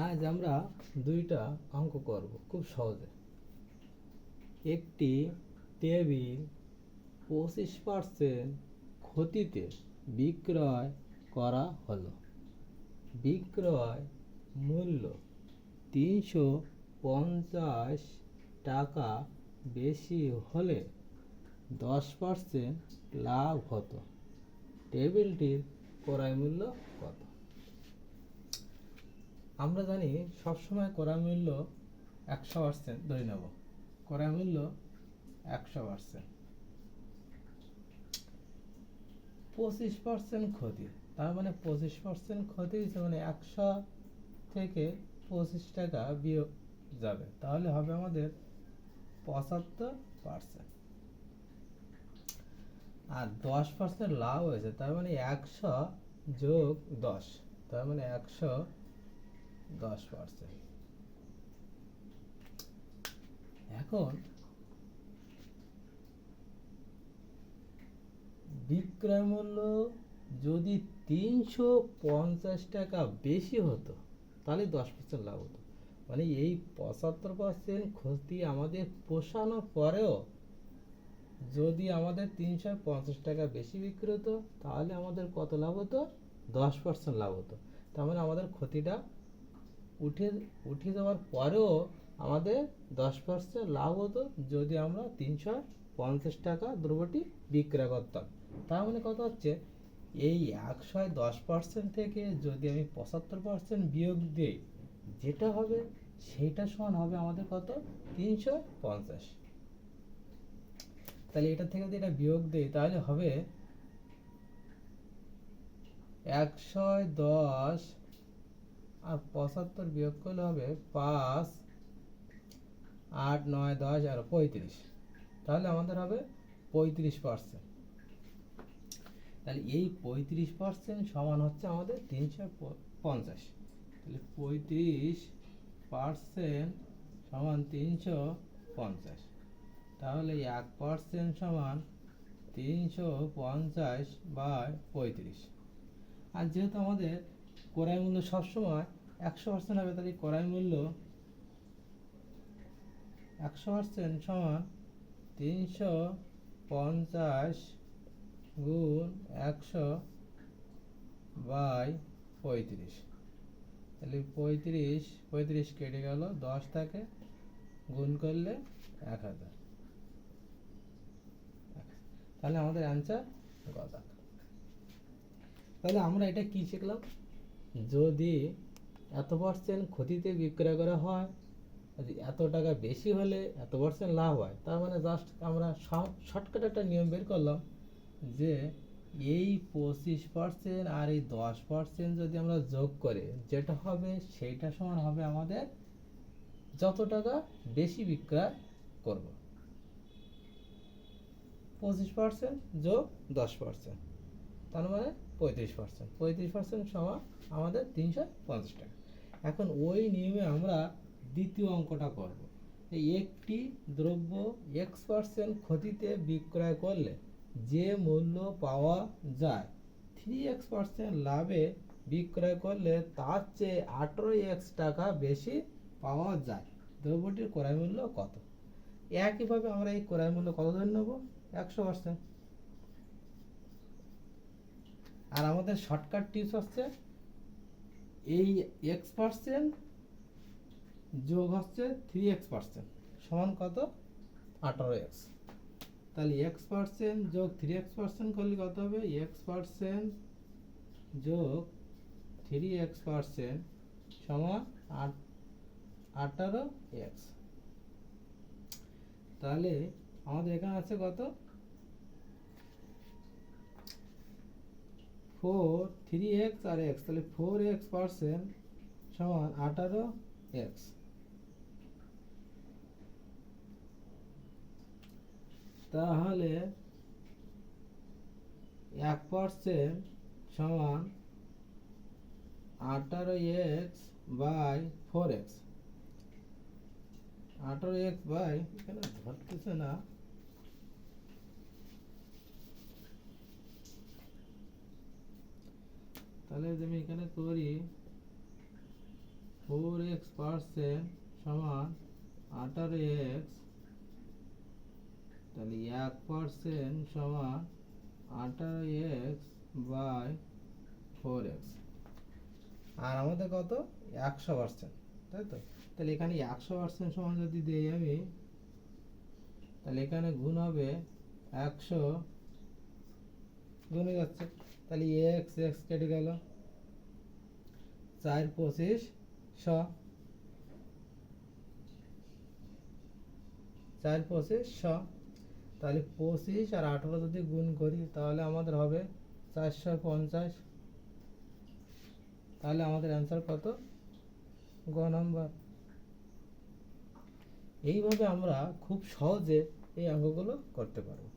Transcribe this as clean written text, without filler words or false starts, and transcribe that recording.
আজ আমরা দুইটা অঙ্ক করব খুব সহজে। একটি টেবিল 25% ক্ষতিতে বিক্রয় করা হলো। বিক্রয় মূল্য 350 টাকা বেশি হলে 10% লাভ হতো। টেবিলটির ক্রয় মূল্য কত? আমরা জানি সবসময় ক্রয় মূল্য 100% ধরে নেব। ক্রয় মূল্য 100%, 25% ক্ষতি, তার মানে 25% ক্ষতি হয়েছে, মানে 100 থেকে 25 টাকা বিয়োগ যাবে, তাহলে হবে আমাদের 75%। আর 10% লাভ হয়েছে, তার মানে 100 যোগ 10, তার মানে 110%। এখন বিক্রয় মূল্য যদি 350 টাকা বেশি হতো তাহলে 10% লাভ হতো। মানে এই 75% ক্ষতি আমাদের পোষানোর পরেও যদি আমাদের 350 টাকা বেশি বিক্রি হতো তাহলে আমাদের কত লাভ হতো? 10% লাভ হতো। তার মানে আমাদের ক্ষতিটা উঠে যাওয়ার পরেও আমাদের 10% লাভ হতো যদি আমরা 350 টাকা দ্রব্যটি বিক্রয় করতাম। তার মানে কত হচ্ছে, এই 100 10% থেকে যদি আমি 75% বিয়োগ দিই, যেটা হবে সেইটা সমান হবে আমাদের কত? 350। তাহলে এটা থেকে যদি এটা বিয়োগ দিই তাহলে হবে 110 আর 75 বিয়োগ করলে হবে 5, 8, 9, 10 আর 35, তাহলে আমাদের হবে 35%। তাহলে এই 35% সমান হচ্ছে আমাদের 350। তাহলে 35% সমান 350, তাহলে 1% সমান 350/35। আর যেহেতু আমাদের ক্রয় মূল্য সবসময় 100% হবে, তাহলে ক্রয় মূল্য 100% সমান 350 গুণ 100/35। তাহলে 35 কেটে গেল, 10 থাকে, গুণ করলে 1000। তাহলে আমাদের অ্যান্সার কত? তাহলে আমরা এটা কি শিখলাম? যদি এত % ক্ষতিতে বিক্রয় করা হয়, এত টাকা বেশি হলে এত % লাভ হয়। তার মানে জাস্ট আমরা শর্টকাট একটা নিয়ম বের করলাম যে এই 25% আর এই 10% যদি আমরা যোগ করে যেটা হবে সেইটা সমান হবে আমাদের যত টাকা বেশি বিক্রয় করব। 25% যোগ 10%, তার মানে 35%। 35% সমান আমাদের 350 টাকা। এখন ওই নিয়মে আমরা দ্বিতীয় অঙ্কটা করব। একটি দ্রব্য X% ক্ষতিতে বিক্রয় করলে যে মূল্য পাওয়া যায় 3x% লাভে বিক্রয় করলে তার চেয়ে 18x টাকা বেশি পাওয়া যায়। দ্রব্যটির ক্রয় মূল্য কত? একইভাবে আমরা এই ক্রয় মূল্য কত ধরে নেব? 100%। আর আমাদের শর্টকাট টিপস হচ্ছে এই x% যোগ হচ্ছে 3x% সমান কত? 18x। তাহলে x% যোগ 3x% করলে কত হবে? x% যোগ 3x% সমান 18x। তাহলে আমাদের এখানে আছে কত? 3x আর x, তাহলে 4x% সমান 18x। তাহলে 1% সমান 18x/4x। 18x বাই, এখানে ধরতেছে না, তাহলে আমি এখানে করি 4x% সমান 18x, তাহলে 1% সমান 18x বাই 4x, আর আমাদের কত 100%, তাই তো? তাহলে এখানে 100% সমান যদি দেই আমি, তাহলে এখানে গুণ হবে 100 গুণে যাচ্ছে, তাহলে x x কেটে গেল, 4 25 100, 4 25 100, তাহলে 25 আর 18 যদি গুণ করি তাহলে আমাদের হবে 450, তাহলে আমাদের অ্যান্সার কত? গ নাম্বার। এইভাবে আমরা খুব সহজে এই অঙ্কগুলো করতে পারবো।